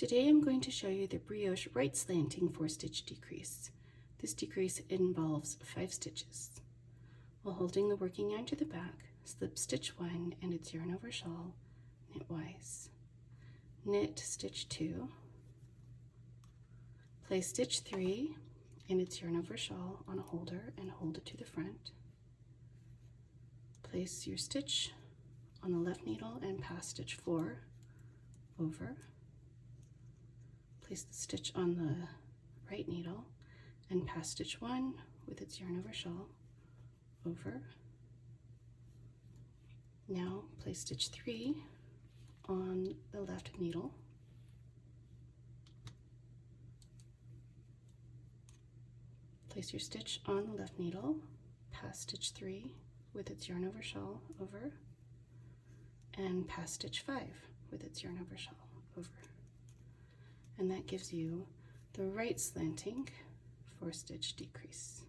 Today I'm going to show you the Brioche right slanting 4-stitch decrease. This decrease involves 5 stitches. While holding the working yarn to the back, slip stitch 1 and its yarn over shawl, knitwise. Knit stitch 2, place stitch 3 and its yarn over shawl on a holder and hold it to the front. Place your stitch on the left needle and pass stitch 4 over. Place the stitch on the right needle and pass stitch 1 with its yarn over shawl over. Now place stitch 3 on the left needle. Place your stitch on the left needle, pass stitch 3 with its yarn over shawl over, and pass stitch 5 with its yarn over shawl over. And that gives you the right slanting 4-stitch decrease.